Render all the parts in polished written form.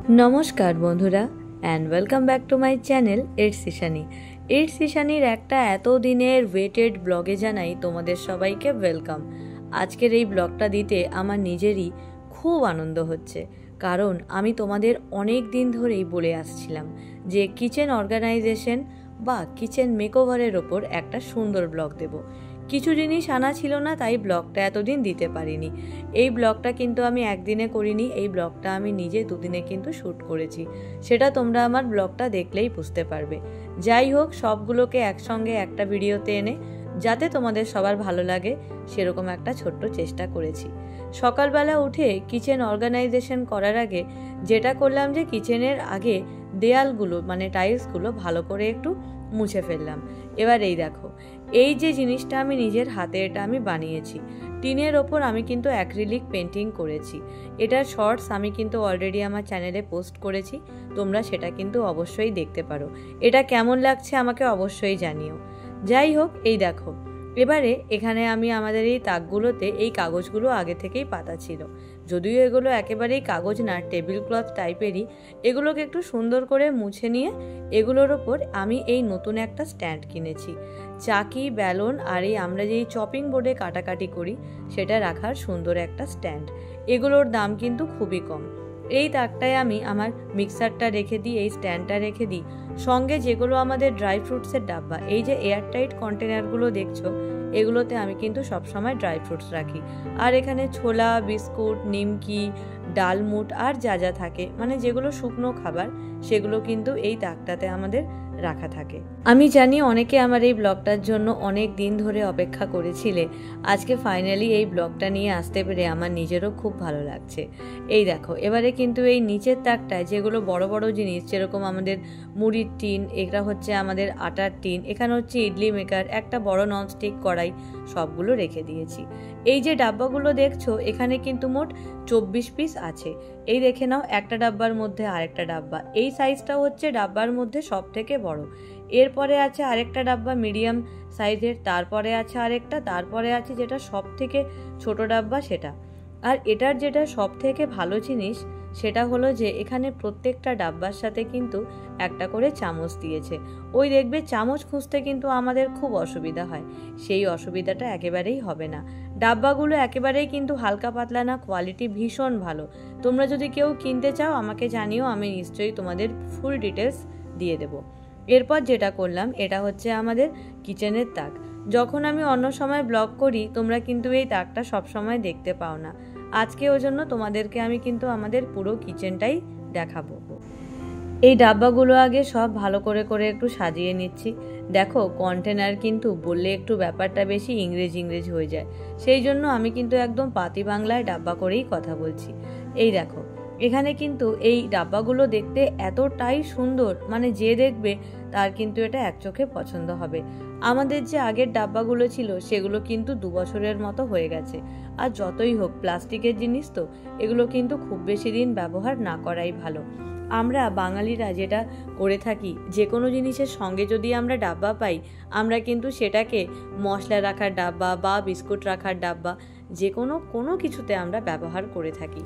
নমস্কার বন্ধুরা and welcome back to my channel it's Ishani. It's ইশানির একটা এতদিনের ওয়েটেড ব্লগে জানাই তোমাদের সবাইকে ওয়েলকাম। আজকের এই ব্লগটা দিতে আমার নিজেরই খুব আনন্দ হচ্ছে, কারণ আমি তোমাদের অনেক দিন ধরেই বলে আসছিলাম যে কিচেন অর্গানাইজেশন বা কিচেন মেকওভারের ওপর একটা সুন্দর ব্লগ দেব। কিছু জিনিস আনা ছিল না, তাই ব্লগটা এতদিন দিতে পারিনি। এই ব্লগটা কিন্তু আমি একদিনে করিনি, এই ব্লগটা আমি নিজে দুদিনে কিন্তু শ্যুট করেছি। সেটা তোমরা আমার ব্লগটা দেখলেই বুঝতে পারবে। যাই হোক, সবগুলোকে একসঙ্গে একটা ভিডিওতে এনে যাতে তোমাদের সবার ভালো লাগে সেরকম একটা ছোট্ট চেষ্টা করেছি। সকালবেলা উঠে কিচেন অর্গানাইজেশন করার আগে যেটা করলাম যে কিচেনের আগে দেয়ালগুলো মানে টাইলসগুলো ভালো করে একটু মুছে ফেললাম। এবার এই দেখো, এই যে জিনিসটা আমি নিজের হাতে এটা আমি বানিয়েছি। টিনের ওপর আমি কিন্তু অ্যাক্রিলিক পেন্টিং করেছি। এটার শর্টস আমি কিন্তু অলরেডি আমার চ্যানেলে পোস্ট করেছি, তোমরা সেটা কিন্তু অবশ্যই দেখতে পারো। এটা কেমন লাগছে আমাকে অবশ্যই জানিও। যাই হোক, এই দেখো, এবারে এখানে আমি আমাদের এই তাকগুলোতে এই কাগজগুলো আগে থেকেই পাতা ছিল, যদিও এগুলো একেবারেই কাগজ না, টেবিল ক্লথ টাইপেরই। এগুলোকে একটু সুন্দর করে মুছে নিয়ে এগুলোর ওপর আমি এই নতুন একটা স্ট্যান্ড কিনেছি। চাকি, ব্যালন আর এই আমরা যেই চপিং বোর্ডে কাটাকাটি করি সেটা রাখার সুন্দর একটা স্ট্যান্ড। এগুলোর দাম কিন্তু খুবই কম। এই তাকটায় আমি আমার মিক্সারটা রেখে দিই, এই স্ট্যান্ডটা রেখে দিই, সঙ্গে যেগুলো আমাদের ড্রাই ফ্রুটসের ডাব্বা, এই যে এয়ারটাইট কন্টেনারগুলো দেখছো, এগুলোতে আমি কিন্তু সবসময় ড্রাই ফ্রুটস রাখি। আর এখানে ছোলা, বিস্কুট, নিমকি, ডালমুট আর যা যা থাকে মানে যেগুলো শুকনো খাবার, সেগুলো কিন্তু এই তাকটাতে আমাদের রাখা থাকে। আমি জানি অনেকে আমার এই ব্লগটার জন্য অনেক দিন ধরে অপেক্ষা করেছিলে। আজকে ফাইনালি এই ব্লগটা নিয়ে আসতে পেরে আমার নিজেরও খুব ভালো লাগছে। এই দেখো, এবারে কিন্তু এই নিচের তাকটায় যেগুলো বড় বড় জিনিস, যেরকম আমাদের মুড়ির টিন, এটা হচ্ছে আমাদের আটার টিন, এখানে হচ্ছে ইডলি মেকার, একটা বড় ননস্টিক কড়াই, সবগুলো রেখে দিয়েছি। এই যে ডাব্বাগুলো দেখছো, এখানে কিন্তু মোট 24 পিস আছে। এই দেখে নাও, একটা ডাব্বার মধ্যে আরেকটা ডাব্বা, এই সাইজটা হচ্ছে ডাব্বার মধ্যে সব থেকে বড়। এরপরে আছে আরেকটা ডাব্বা মিডিয়াম সাইজের, তারপরে আছে আরেকটা, তারপরে আছে যেটা সব থেকে ছোট ডাব্বা সেটা। আর এটার যেটা সব থেকে ভালো জিনিস সেটা হলো যে এখানে প্রত্যেকটা ডাব্বার সাথে কিন্তু একটা করে চামচ দিয়েছে। ওই দেখবে চামচ খুঁজতে কিন্তু আমাদের খুব অসুবিধা হয়, সেই অসুবিধাটা একেবারেই হবে না। ডাব্বাগুলো একেবারেই কিন্তু হালকা পাতলা না, কোয়ালিটি ভীষণ ভালো। তোমরা যদি কেউ কিনতে চাও আমাকে জানিও, আমি নিশ্চয়ই তোমাদের ফুল ডিটেলস দিয়ে দেবো। এরপর যেটা করলাম, এটা হচ্ছে আমাদের কিচেনের তাক। যখন আমি অন্য সময় ব্লগ করি তোমরা কিন্তু এই তাকটা সবসময় দেখতে পাও না। আজকে ওই জন্য তোমাদেরকে আমি কিন্তু আমাদের পুরো কিচেনটাই দেখাবো। এই ডাব্বাগুলো আগে সব ভালো করে করে একটু সাজিয়ে নিচ্ছি। দেখো, কন্টেনার কিন্তু বললে একটু ব্যাপারটা বেশি ইংরেজ ইংরেজ হয়ে যায়, সেই জন্য আমি কিন্তু একদম পাতি বাংলায় ডাব্বা করেই কথা বলছি। এই দেখো, এখানে কিন্তু এই ডাব্বাগুলো দেখতে এতটাই সুন্দর, মানে যে দেখবে তার কিন্তু এটা এক চোখে পছন্দ হবে। আমাদের যে আগের ডাব্বাগুলো ছিল সেগুলো কিন্তু 2 বছরের মতো হয়ে গেছে। আর যতই হোক প্লাস্টিকের জিনিস তো, এগুলো কিন্তু খুব বেশি দিন ব্যবহার না করাই ভালো। আমরা বাঙালিরা যেটা করে থাকি, যে কোনো জিনিসের সঙ্গে যদি আমরা ডাব্বা পাই, আমরা কিন্তু সেটাকে মশলা রাখার ডাব্বা বা বিস্কুট রাখার ডাব্বা যে কোনো কিছুতে আমরা ব্যবহার করে থাকি।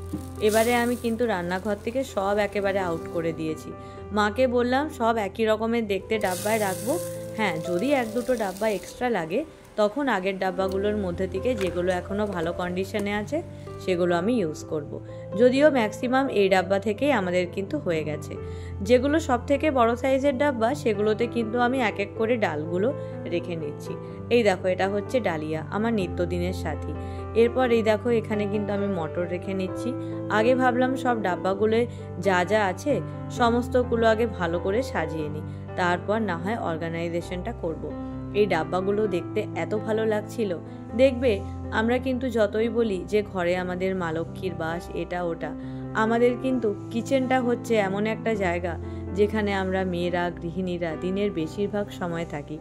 এবারে আমি কিন্তু রান্নাঘর থেকে সব একেবারে আউট করে দিয়েছি। মাকে বললাম সব একই রকমের দেখতে ডাব্বায় রাখবো। হ্যাঁ, যদি 1-2টো ডাব্বা এক্সট্রা লাগে তখন আগের ডাব্বাগুলোর মধ্যে থেকে যেগুলো এখনও ভালো কন্ডিশনে আছে সেগুলো আমি ইউজ করব। যদিও ম্যাক্সিমাম এই ডাব্বা থেকেই আমাদের কিন্তু হয়ে গেছে। যেগুলো সব থেকে বড় সাইজের ডাব্বা সেগুলোতে কিন্তু আমি এক এক করে ডালগুলো রেখে নিচ্ছি। এই দেখো, এটা হচ্ছে ডালিয়া, আমার নিত্যদিনের সাথী। এরপর এই দেখো, এখানে কিন্তু আমি মটর রেখে নিচ্ছি। আগে ভাবলাম সব ডাব্বাগুলোয় যা যা আছে সমস্তগুলো আগে ভালো করে সাজিয়ে নিই, তারপর না হয় অর্গানাইজেশনটা করব। এই ডাব্বাগুলো দেখতে এত ভালো লাগছিল। দেখবে, আমরা কিন্তু যতই বলি যে ঘরে আমাদের মা লক্ষ্মীর বাস, এটা ওটা, আমাদের কিন্তু কিচেনটা হচ্ছে এমন একটা জায়গা যেখানে আমরা মেয়েরা, গৃহিণীরা দিনের বেশিরভাগ সময় থাকি।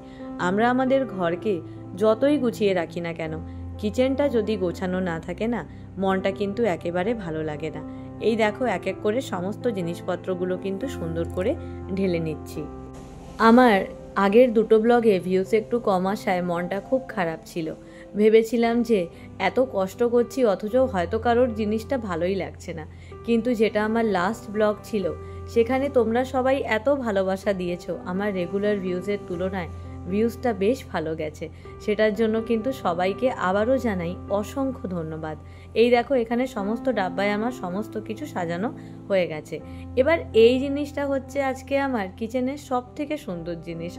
আমরা আমাদের ঘরকে যতই গুছিয়ে রাখি না কেন, কিচেনটা যদি গোছানো না থাকে না, মনটা কিন্তু একেবারে ভালো লাগে না। এই দেখো, এক এক করে সমস্ত জিনিসপত্রগুলো কিন্তু সুন্দর করে ঢেলে নিচ্ছি। আমার আগের 2টো ব্লগে ভিউজ একটু কম আসায় মনটা খুব খারাপ ছিল, ভেবেছিলাম যে এত কষ্ট করছি অথচ হয়তো কারোর জিনিসটা ভালোই লাগছে না, কিন্তু যেটা আমার লাস্ট ব্লগ ছিল সেখানে তোমরা সবাই এত ভালোবাসা দিয়েছো, আমার রেগুলার ভিউজের তুলনায় ভিউজটা বেশ ভালো গেছে। সেটার জন্য কিন্তু সবাইকে আবারও জানাই অসংখ্য ধন্যবাদ। এই দেখো এখানে সমস্ত ডাব্বায় আমার সমস্ত কিছু সাজানো হয়ে গেছে। এবার এই জিনিসটা হচ্ছে আজকে আমার কিচেনের সব থেকে সুন্দর জিনিস।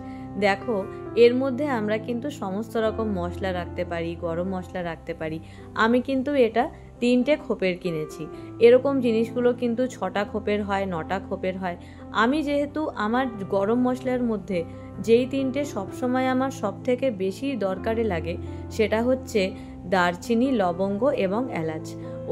দেখো এর মধ্যে আমরা কিন্তু সমস্ত রকম মশলা রাখতে পারি, গরম মশলা রাখতে পারি। আমি কিন্তু এটা 3টে খোপের কিনেছি। এরকম জিনিসগুলো কিন্তু 6টা খোপের হয়, 9টা খোপের হয়। আমি যেহেতু আমার গরম মশলার মধ্যে যেই 3টে সবসময় আমার সব থেকে বেশি দরকারে লাগে সেটা হচ্ছে দারচিনি, লবঙ্গ এবং এলাচ।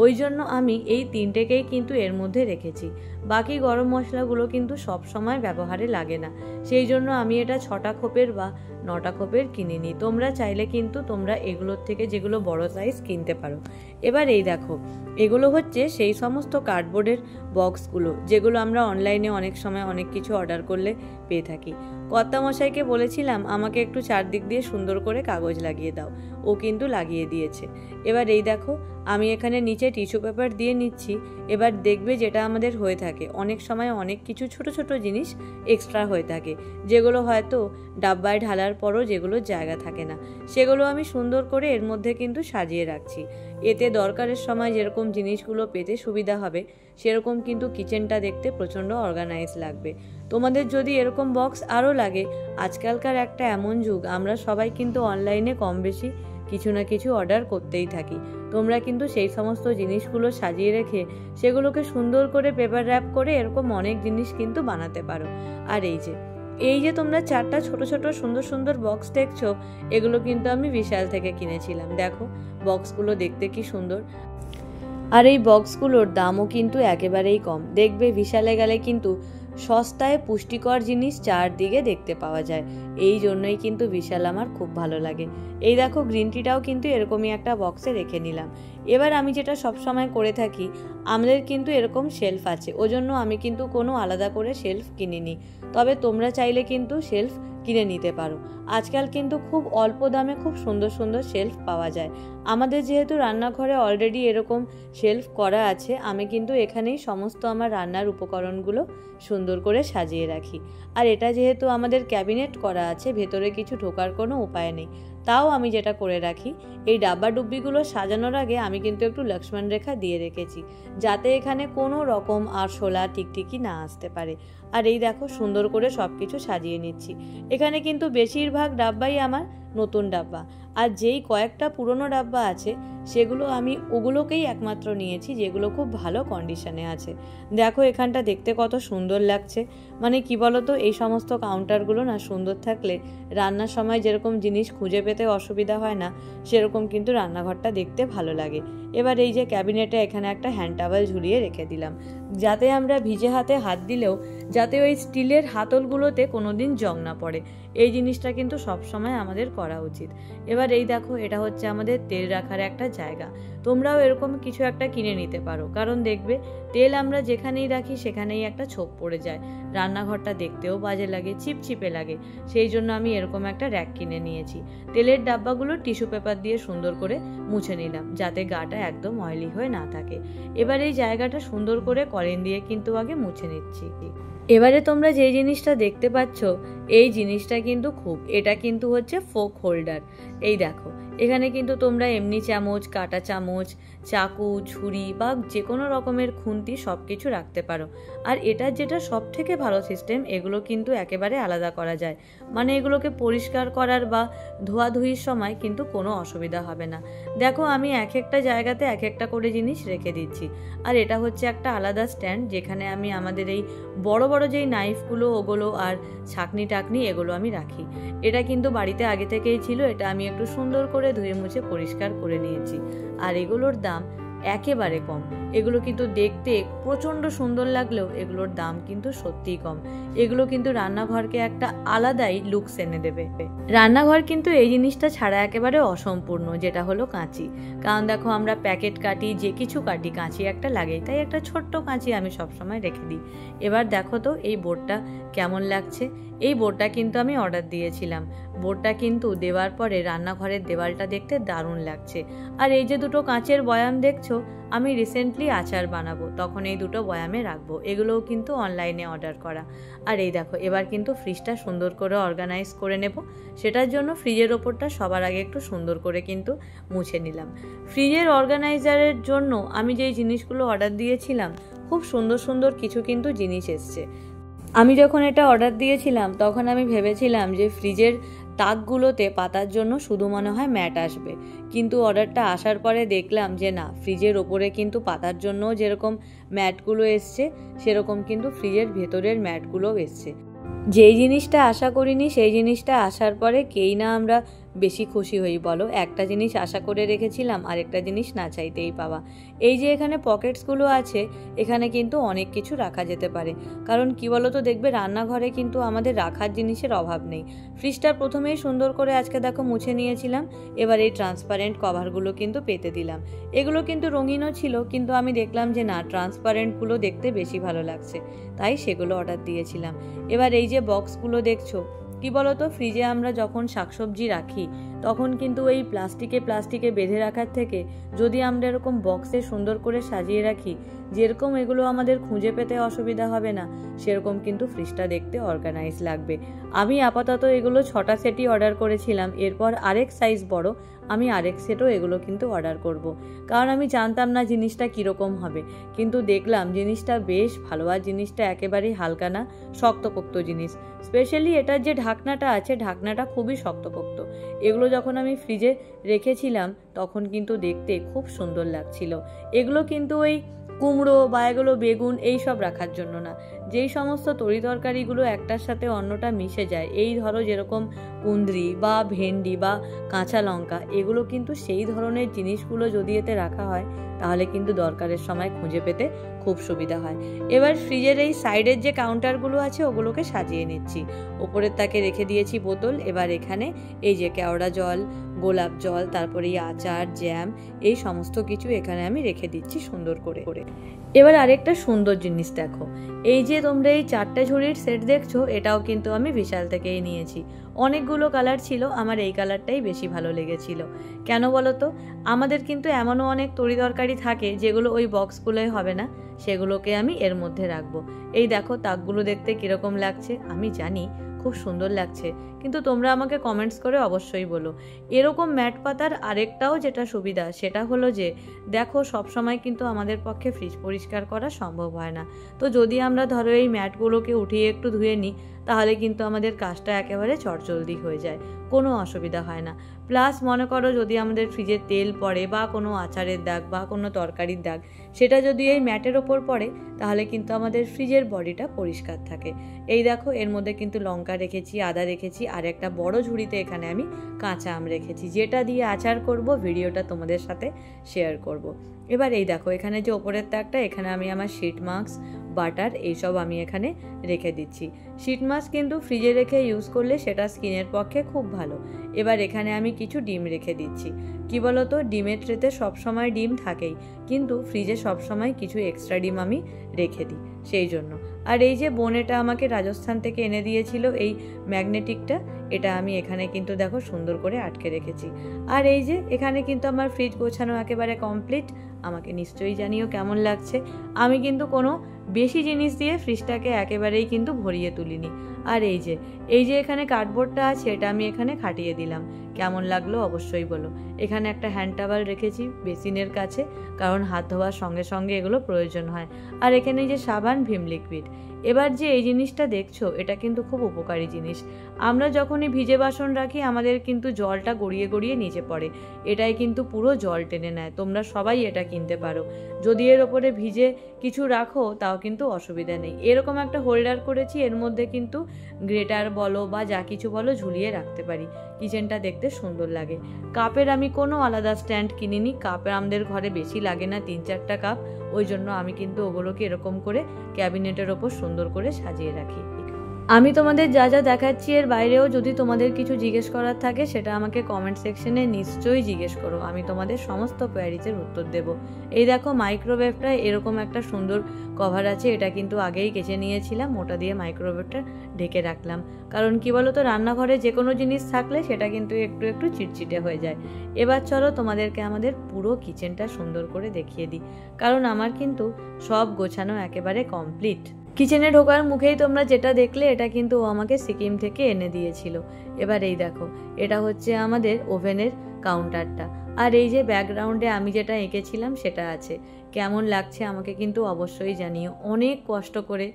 ওই জন্য আমি এই 3টেকেই কিন্তু এর মধ্যে রেখেছি। বাকি গরম মশলাগুলো কিন্তু সব সময় ব্যবহারে লাগে না, সেই জন্য আমি এটা 6টা খোপের বা 9টা খোপের কিনিনি। তোমরা চাইলে কিন্তু তোমরা এগুলোর থেকে যেগুলো বড় সাইজ কিনতে পারো। এবার এই দেখো এগুলো হচ্ছে সেই সমস্ত কার্ডবোর্ডের বক্সগুলো যেগুলো আমরা অনলাইনে অনেক সময় অনেক কিছু অর্ডার করলে পেয়ে থাকি। কর্তামশাইকে বলেছিলাম আমাকে একটু চারদিক দিয়ে সুন্দর করে কাগজ লাগিয়ে দাও, ও কিন্তু লাগিয়ে দিয়েছে। এবার এই দেখো আমি এখানে নিচে টিস্যু পেপার দিয়ে নিচ্ছি। এবার দেখবে যেটা আমাদের হয়ে থাকে অনেক সময় অনেক কিছু ছোট ছোট জিনিস এক্সট্রা হয়ে থাকে, যেগুলো হয়তো ডাব্বায় ঢালার পরও যেগুলো জায়গা থাকে না, সেগুলো আমি সুন্দর করে এর মধ্যে কিন্তু সাজিয়ে রাখছি। এতে দরকারের সময় যেরকম জিনিসগুলো পেতে সুবিধা হবে সেরকম কিন্তু কিচেনটা দেখতে প্রচণ্ড অর্গানাইজ লাগবে। তোমাদের যদি এরকম বক্স আরও লাগে, আজকালকার একটা এমন যুগ আমরা সবাই কিন্তু অনলাইনে কম বেশি কিছু না কিছু অর্ডার করতেই থাকি। তোমরা কিন্তু সেই সমস্ত জিনিসগুলো সাজিয়ে রেখে সেগুলোকে সুন্দর করে পেপার র্যাপ করে এরকম অনেক জিনিস কিন্তু বানাতে পারো। আর এই যে তোমরা 4টা ছোট ছোট সুন্দর সুন্দর বক্স দেখছো, এগুলো কিন্তু আমি বিশাল থেকে কিনেছিলাম। দেখো বক্সগুলো দেখতে কি সুন্দর, আর এই বক্সগুলোর দামও কিন্তু একেবারেই কম। দেখবে বিশালে গেলে কিন্তু সস্তায় পুষ্টিকর জিনিস চারদিকে দেখতে পাওয়া যায়। এই জন্যই কিন্তু বিশাল আমার খুব ভালো লাগে। এই দেখো গ্রিন টিটাও কিন্তু এরকমই একটা বক্সে রেখে নিলাম। এবার আমি যেটা সবসময় করে থাকি, আমাদের কিন্তু এরকম শেলফ আছে, ওজন্য আমি কিন্তু কোনো আলাদা করে শেলফ কিনিনি। তবে তোমরা চাইলে কিন্তু শেলফ কিনে নিতে পারো। আজকাল কিন্তু খুব অল্প দামে খুব সুন্দর সুন্দর শেলফ পাওয়া যায়। আমাদের যেহেতু রান্নাঘরে অলরেডি এরকম শেলফ করা আছে, আমি কিন্তু এখানেই সমস্ত আমার রান্নার উপকরণগুলো সুন্দর করে সাজিয়ে রাখি। আর এটা যেহেতু আমাদের ক্যাবিনেট করা আছে, ভেতরে কিছু ঢোকার কোনো উপায় নেই, তাও আমি যেটা করে রাখি, এই ডাব্বা ডুব্বিগুলো সাজানোর আগে আমি কিন্তু একটু লক্ষ্মণ রেখা দিয়ে রেখেছি, যাতে এখানে কোনো রকম আরশোলা টিকটিকি না আসতে পারে। আর এই দেখো সুন্দর করে সব কিছু সাজিয়ে নিচ্ছি। এখানে কিন্তু বেশিরভাগ ডাব্বাই আমার নতুন ডাব্বা, আর যেই কয়েকটা পুরনো ডাব্বা আছে সেগুলো আমি ওগুলোকেই একমাত্র নিয়েছি যেগুলো খুব ভালো কন্ডিশনে আছে। দেখো এখানটা দেখতে কত সুন্দর লাগছে। মানে কি বলতো, এই সমস্ত কাউন্টারগুলো না সুন্দর থাকলে রান্নার সময় যেরকম জিনিস খুঁজে পেতে অসুবিধা হয় না, সেরকম কিন্তু রান্নাঘরটা দেখতে ভালো লাগে। এবার এই যে ক্যাবিনেটে এখানে একটা হ্যান্ড টাওয়েল ঝুলিয়ে রেখে দিলাম, যাতে আমরা ভিজে হাতে হাত দিলেও যাতে ওই স্টিলের হাতলগুলোতে কোনোদিন জং না পড়ে। এই জিনিসটা কিন্তু সবসময় আমাদের করা উচিত। এবার এই দেখো এটা হচ্ছে আমাদের তেল রাখার একটা জায়গা। তোমরাও এরকম কিছু একটা কিনে নিতে পারো, কারণ দেখবে তেল আমরা যেখানেই রাখি সেখানেই একটা ছোপ পড়ে যায়, রান্নাঘরটা দেখতেও বাজে লাগে, চিপচিপে লাগে। সেই জন্য আমি এরকম একটা র্যাক কিনে নিয়েছি। তেলের ডাব্বাগুলো টিস্যু পেপার দিয়ে সুন্দর করে মুছে নিলাম, যাতে গাটা একদম অয়েলি হয়ে না থাকে। এবার এই জায়গাটা সুন্দর করে কলেন দিয়ে কিন্তু আগে মুছে নিচ্ছি। এবারে তোমরা যে জিনিসটা দেখতে পাচ্ছ, এই জিনিসটা কিন্তু এটা কিন্তু হচ্ছে ফোক হোল্ডার। এই দেখো এখানে কিন্তু তোমরা এমনি চামচ, কাঁটা চামচ, চাকু, ছুরি বা যে কোনো রকমের খুন্তি সব কিছু রাখতে পারো। আর এটার যেটা সব থেকে ভালো সিস্টেম, এগুলো কিন্তু একেবারে আলাদা করা যায়। মানে এগুলোকে পরিষ্কার করার বা ধোয়াধুয়ির সময় কিন্তু কোনো অসুবিধা হবে না। দেখো আমি এক একটা জায়গাতে এক একটা করে জিনিস রেখে দিচ্ছি। আর এটা হচ্ছে একটা আলাদা স্ট্যান্ড, যেখানে আমি আমাদের এই বড় বড় যেই নাইফগুলো ওগুলো আর ছাকনি টাকনি এগুলো আমি রাখি। এটা কিন্তু বাড়িতে আগে থেকেই ছিল, এটা আমি একটু সুন্দর করে ধুয়ে মুছে পরিষ্কার করে নিয়েছি। আর এগুলোর দাম একেবারে কম। এগুলো কিন্তু দেখতে প্রচণ্ড সুন্দর লাগলেও এগুলোর দাম কিন্তু সত্যিই কম। এগুলো কিন্তু রান্নাঘরকে একটা আলাদাই লুকস এনে দেবে। রান্নাঘর কিন্তু এই জিনিসটা ছাড়া একেবারে অসম্পূর্ণ, যেটা হলো কাঁচি। কারণ দেখো, আমরা প্যাকেট কাটি, যে কিছু কাটি, কাঁচি একটা লাগেই, তাই একটা ছোট্ট কাঁচি আমি সবসময় রেখে দিই। এবার দেখো তো এই বোর্ডটা কেমন লাগছে। এই বোর্ডটা কিন্তু আমি অর্ডার দিয়েছিলাম। বোর্ডটা কিন্তু দেওয়ার পরে রান্নাঘরের দেওয়ালটা দেখতে দারুণ লাগছে। আর এই যে দুটো কাঁচের বয়াম দেখছো, আমি রিসেন্টলি আচার বানাবো, তখন এই দুটো বয়ামে রাখবো। এগুলোও কিন্তু অনলাইনে অর্ডার করা। আর এই দেখো, এবার কিন্তু ফ্রিজটা সুন্দর করে অর্গানাইজ করে নেব। সেটার জন্য ফ্রিজের ওপরটা সবার আগে একটু সুন্দর করে কিন্তু মুছে নিলাম। ফ্রিজের অর্গানাইজারের জন্য আমি যেই জিনিসগুলো অর্ডার দিয়েছিলাম, খুব সুন্দর সুন্দর কিছু কিন্তু জিনিস এসছে। আমি যখন এটা অর্ডার দিয়েছিলাম তখন আমি ভেবেছিলাম যে ফ্রিজের তাকগুলোতে পাতার জন্য শুধু মনে হয় ম্যাট আসবে, কিন্তু অর্ডারটা আসার পরে দেখলাম যে না, ফ্রিজের ওপরে কিন্তু পাতার জন্য যেরকম ম্যাটগুলো এসছে সেরকম কিন্তু ফ্রিজের ভেতরের ম্যাটগুলোও এসছে। যেই জিনিসটা আশা করিনি সেই জিনিসটা আসার পরে কেই না আমরা বেশি খুশি হই বলো। একটা জিনিস আশা করে রেখেছিলাম, আরেকটা জিনিস না চাইতেই পাওয়া। এই যে এখানে পকেটসগুলো আছে, এখানে কিন্তু অনেক কিছু রাখা যেতে পারে। কারণ কি বলো তো, দেখবে রান্নাঘরে কিন্তু আমাদের রাখার জিনিসের অভাব নেই। ফ্রিজটা প্রথমেই সুন্দর করে আজকে দেখো মুছে নিয়েছিলাম। এবার এই ট্রান্সপারেন্ট কভারগুলো কিন্তু পেতে দিলাম। এগুলো কিন্তু রঙিনও ছিল, কিন্তু আমি দেখলাম যে না, ট্রান্সপারেন্টগুলো দেখতে বেশি ভালো লাগছে, তাই সেগুলো অর্ডার দিয়েছিলাম। এবার এই যে বক্সগুলো দেখছো, কি বলতো, ফ্রিজে আমরা যখন শাকসবজি রাখি তখন কিন্তু এই প্লাস্টিকে বেঁধে রাখার থেকে যদি আমরা এরকম বক্সে সুন্দর করে সাজিয়ে রাখি, যেরকম এগুলো আমাদের খুঁজে পেতে অসুবিধা হবে না, সেরকম কিন্তু ফ্রিজটা দেখতে অর্গানাইজ লাগবে। আমি আপাতত এগুলো 6টা সেটই অর্ডার করেছিলাম। এরপর আরেক সাইজ বড় আমি আরেক সেটও এগুলো কিন্তু অর্ডার করব। কারণ আমি জানতাম না জিনিসটা কীরকম হবে, কিন্তু দেখলাম জিনিসটা বেশ ভালো। আর জিনিসটা একেবারেই হালকা না, শক্তপোক্ত জিনিস। স্পেশালি এটার যে ঢাকনাটা আছে, ঢাকনাটা খুবই শক্তপোক্ত। এগুলো যখন আমি ফ্রিজে রেখেছিলাম তখন কিন্তু দেখতে খুব সুন্দর লাগছিল। এগুলো কিন্তু ওই কুমড়ো বা এগুলো বেগুন এই সব রাখার জন্য না। যেই সমস্ত তরিতরকারিগুলো একটার সাথে অন্যটা মিশে যায়, এই ধরো যেরকম কুঁদরি বা ভেন্ডি বা কাঁচা লঙ্কা, এগুলো কিন্তু সেই ধরনের জিনিসগুলো যদি এতে রাখা হয় তাহলে কিন্তু দরকারের সময় খুঁজে পেতে খুব সুবিধা হয়। এবার ফ্রিজের এই সাইডের যে কাউন্টারগুলো আছে ওগুলোকে সাজিয়ে নিচ্ছি। ওপরের তাকে রেখে দিয়েছি বোতল। এবার এখানে এই যে কেওড়া জল, গোলাপ জল, তারপরে এই আচার, জ্যাম, এই সমস্ত কিছু এখানে আমি রেখে দিচ্ছি সুন্দর করে। এবার আরেকটা সুন্দর জিনিস দেখো, এই যে তোমরা এই 4টে ঝুড়ির সেট দেখছো, এটাও কিন্তু আমি বিশাল থেকেই নিয়েছি। অনেকগুলো কালার ছিল, আমার এই কালারটাই বেশি ভালো লেগেছিল। কেন বলো তো, আমাদের কিন্তু এমনও অনেক তরিতরকারি থাকে যেগুলো ওই বক্সগুলোই হবে না, সেগুলোকে আমি এর মধ্যে রাখবো। এই দেখো তাকগুলো দেখতে কিরকম লাগছে, আমি জানি খুব সুন্দর লাগছে, কিন্তু তোমরা আমাকে কমেন্টস করে অবশ্যই বলো। এরকম ম্যাট পাতার আরেকটাও যেটা সুবিধা সেটা হলো যে দেখো, সবসময় কিন্তু আমাদের পক্ষে ফ্রিজ পরিষ্কার করা সম্ভব হয় না। তো যদি আমরা ধরো এই ম্যাটগুলোকে উঠিয়ে একটু ধুয়ে নিই, তাহলে কিন্তু আমাদের কাজটা একেবারে চটজলদি হয়ে যায়, কোনো অসুবিধা হয় না। প্লাস মনে করো যদি আমাদের ফ্রিজে তেল পড়ে বা কোনো আচারের দাগ বা কোনো তরকারির দাগ, সেটা যদি এই ম্যাটের ওপর পড়ে তাহলে কিন্তু আমাদের ফ্রিজের বডিটা পরিষ্কার থাকে। এই দেখো, এর মধ্যে কিন্তু লঙ্কা রেখেছি, আদা রেখেছি, আর একটা বড় ঝুড়িতে এখানে আমি কাঁচা আম রেখেছি, যেটা দিয়ে আচার করব, ভিডিওটা তোমাদের সাথে শেয়ার করব। এবার এই দেখো, এখানে যে ওপরের তাকটা, এখানে আমি আমার শিট মাস্ক, বাটার, এইসব আমি এখানে রেখে দিচ্ছি। শিট মাস্ক কিন্তু ফ্রিজে রেখে ইউজ করলে সেটা স্কিনের পক্ষে খুব ভালো। এবার এখানে আমি কিছু ডিম রেখে দিচ্ছি। কি বলতো, ডিমের ট্রেতে সবসময় ডিম থাকেই, কিন্তু ফ্রিজে সবসময় কিছু এক্সট্রা ডিম আমি রেখে দিই, সেই জন্য। আর এই যে বোন এটা আমাকে রাজস্থান থেকে এনে দিয়েছিল, এই ম্যাগনেটিকটা, এটা আমি এখানে কিন্তু দেখো সুন্দর করে আটকে রেখেছি। আর এই যে এখানে কিন্তু আমার ফ্রিজ গোছানো একেবারে কমপ্লিট। আমাকে নিশ্চয়ই জানিও কেমন লাগছে। আমি কিন্তু কোনো বেশি জিনিস দিয়ে ফ্রিজটাকে একেবারেই কিন্তু ভরিয়ে তুলিনি। আর এই যে এখানে কার্ডবোর্ডটা আছে, এটা আমি এখানে খাটিয়ে দিলাম। কেমন লাগলো অবশ্যই বলো। এখানে একটা হ্যান্ড টাওয়েল রেখেছি বেসিনের কাছে, কারণ হাত ধোয়ার সঙ্গে সঙ্গে এগুলো প্রয়োজন হয়। আর এখানে যে সাবান, ভিম লিকুইড। এবার যে এই জিনিসটা দেখছো, এটা কিন্তু খুব উপকারী জিনিস। আমরা যখনই ভিজে বাসন রাখি আমাদের কিন্তু জলটা গড়িয়ে গড়িয়ে নিচে পড়ে, এটাই কিন্তু পুরো জল টেনে নেয়। তোমরা সবাই এটা কিনতে পারো। যদি এর ওপরে ভিজে কিছু রাখো তাও কিন্তু অসুবিধা নেই। এরকম একটা হোল্ডার করেছি, এর মধ্যে কিন্তু গ্রেটার বলো বা যা কিছু বলো ঝুলিয়ে রাখতে পারি। কিচেনটা দেখতে দেখতে সুন্দর লাগে। কাপের আমি কোনো আলাদা স্ট্যান্ড কিনিনি, কাপের আমাদের ঘরে বেশি লাগে না, 3-4টা কাপ, ওই জন্য আমি কিন্তু ওগুলোকে এরকম করে ক্যাবিনেটের ওপর সুন্দর করে সাজিয়ে রাখি। আমি তোমাদের যা যা দেখাচ্ছি এর বাইরেও যদি তোমাদের কিছু জিজ্ঞেস করার থাকে সেটা আমাকে কমেন্ট সেকশনে নিশ্চয়ই জিজ্ঞেস করো, আমি তোমাদের সমস্ত কোয়ারিজের উত্তর দেব। এই দেখো মাইক্রোওয়েভটা এরকম একটা সুন্দর কভার আছে, এটা কিন্তু আগেই কেচে নিয়েছিলাম, ওটা দিয়ে মাইক্রোওয়েভটা ঢেকে রাখলাম। কারণ কি বলো তো, রান্নাঘরে যে কোনো জিনিস থাকলে সেটা কিন্তু একটু একটু চিটচিটে হয়ে যায়। এবার চলো তোমাদেরকে আমাদের পুরো কিচেনটা সুন্দর করে দেখিয়ে দিই, কারণ আমার কিন্তু সব গোছানো একেবারে কমপ্লিট। কিচেনে ঢোকার মুখেই তোমরা যেটা দেখলে এটা কিন্তু ও আমাকে সিকিম থেকে এনে দিয়েছিল। এবার এই দেখো, এটা হচ্ছে আমাদের ওভেনের কাউন্টারটা, আর এই যে ব্যাকগ্রাউন্ডে আমি যেটা এঁকেছিলাম সেটা আছে। কেমন লাগছে আমাকে কিন্তু অবশ্যই জানিও। অনেক কষ্ট করে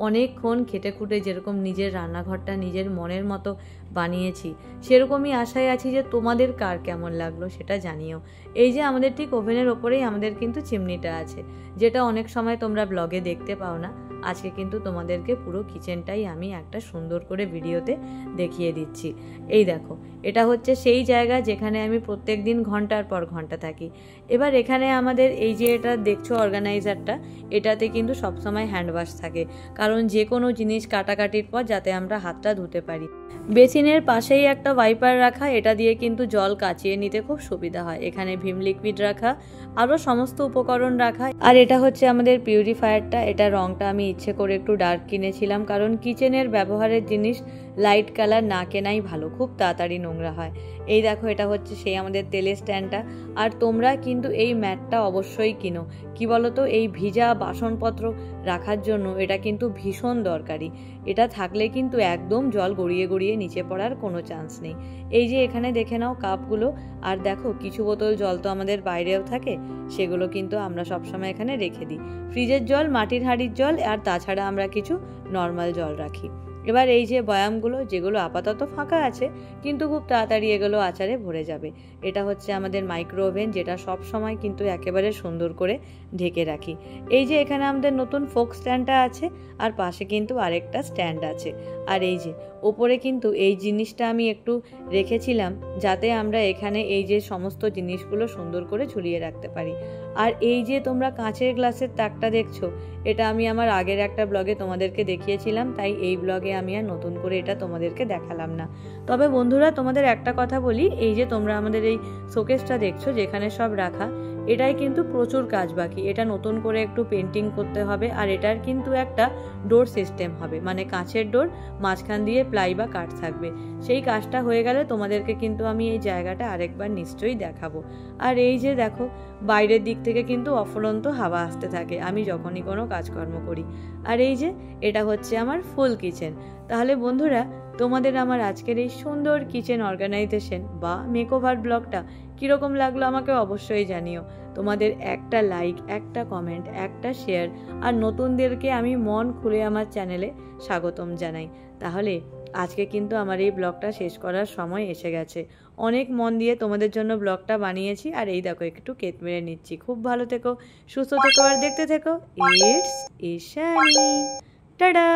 অনেকক্ষণ খেটে খুঁটে যেরকম নিজের রান্নাঘরটা নিজের মনের মতো বানিয়েছি, সেরকমই আশায় আছি যে তোমাদের কার কেমন লাগলো সেটা জানিও। এই যে আমাদের ঠিক ওভেনের ওপরেই আমাদের কিন্তু চিমনিটা আছে, যেটা অনেক সময় তোমরা ব্লগে দেখতে পাও না। আজকে কিন্তু তোমাদেরকে পুরো কিচেনটাই আমি একটা সুন্দর করে ভিডিওতে দেখিয়ে দিচ্ছি। এই দেখো, এটা হচ্ছে সেই জায়গা যেখানে আমি প্রত্যেক দিন ঘন্টার পর ঘন্টা থাকি। এবার এখানে আমাদের এই যে এটা দেখছো অর্গানাইজারটা, এটাতে কিন্তু সবসময় হ্যান্ড ওয়াশ থাকে, কারণ যে কোনো জিনিস কাটাকাটির পর যাতে আমরা হাতটা ধুতে পারি। বেসিনের পাশেই একটা ওয়াইপার রাখা, এটা দিয়ে কিন্তু জল কাচিয়ে নিতে খুব সুবিধা হয়। এখানে ভিম লিকুইড রাখা, আরও সমস্ত উপকরণ রাখা। আর এটা হচ্ছে আমাদের পিউরিফায়ারটা, এটা রংটা আমি ইচ্ছে করে একটু ডার্ক কিনেছিলাম, কারণ কিচেনের ব্যবহারের জিনিস লাইট কালার না কেনাই ভালো, খুব তাড়াতাড়ি নোংরা হয়। এই দেখো, এটা হচ্ছে সেই আমাদের তেলের স্ট্যান্ডটা। আর তোমরা কিন্তু এই ম্যাটটা অবশ্যই কিনো। কি বলো তো, এই ভিজা বাসনপত্র রাখার জন্য এটা কিন্তু ভীষণ দরকারি। এটা থাকলে কিন্তু একদম জল গড়িয়ে গড়িয়ে নিচে পড়ার কোনো চান্স নেই। এই যে এখানে দেখে নাও কাপগুলো, আর দেখো কিছু বোতল জল তো আমাদের বাইরেও থাকে, সেগুলো কিন্তু আমরা সবসময় এখানে রেখে দিই। ফ্রিজের জল, মাটির হাঁড়ির জল, আর তাছাড়া আমরা কিছু নর্মাল জল রাখি। এবার এই যে বয়ামগুলো, যেগুলো আপাতত ফাঁকা আছে কিন্তু খুব তাড়াতাড়ি এগুলো আচারে ভরে যাবে। এটা হচ্ছে আমাদের মাইক্রো ওভেন, যেটা সব সময় কিন্তু একেবারে সুন্দর করে ঢেকে রাখি। এই যে এখানে আমাদের নতুন ফোক স্ট্যান্ডটা আছে, আর পাশে কিন্তু আরেকটা স্ট্যান্ড আছে। আর এই যে ওপরে কিন্তু এই জিনিসটা আমি একটু রেখেছিলাম, যাতে আমরা এখানে এই যে সমস্ত জিনিসগুলো সুন্দর করে ঝুলিয়ে রাখতে পারি। আর এই যে তোমরা কাঁচের গ্লাসের তাকটা দেখছো, এটা আমি আমার আগের একটা ব্লগে তোমাদেরকে দেখিয়েছিলাম, তাই এই ব্লগে আমি আর নতুন করে এটা তোমাদেরকে দেখালাম না। তবে বন্ধুরা, তোমাদের একটা কথা বলি, এই যে তোমরা আমাদের এই শোকেসটা দেখছো যেখানে সব রাখা, এটাই কিন্তু প্রচুর কাজ বাকি। এটা নতুন করে একটু পেন্টিং করতে হবে, আর এটার কিন্তু একটা ডোর সিস্টেম হবে, মানে কাঁচের ডোর, মাঝখান দিয়ে প্লাই বা কাঠ থাকবে। সেই কাজটা হয়ে গেলে তোমাদেরকে কিন্তু আমি এই জায়গাটা আরেকবার নিশ্চয়ই দেখাবো। আর এই যে দেখো, বাইরের দিক থেকে কিন্তু অফুরন্ত হাওয়া আসতে থাকে আমি যখনই কোনো কাজকর্ম করি। আর এই যে এটা হচ্ছে আমার ফুল কিচেন। তাহলে বন্ধুরা, তোমাদের আমার আজকের এই সুন্দর কিচেন অর্গানাইজেশন বা মেকওভার ব্লগটা কীরকম লাগলো আমাকে অবশ্যই জানিও। তোমাদের একটা লাইক, একটা কমেন্ট, একটা শেয়ার, আর নতুনদেরকে আমি মন খুলে আমার চ্যানেলে স্বাগতম জানাই। তাহলে আজকে কিন্তু আমার এই ব্লগটা শেষ করার সময় এসে গেছে। অনেক মন দিয়ে তোমাদের জন্য ব্লগটা বানিয়েছি, আর এই দেখো একটু কেত মেরে নিচ্ছি। খুব ভালো থেকো, সুস্থ থেকো, আর দেখতে থেকো ইটস ইশানি। টাটা।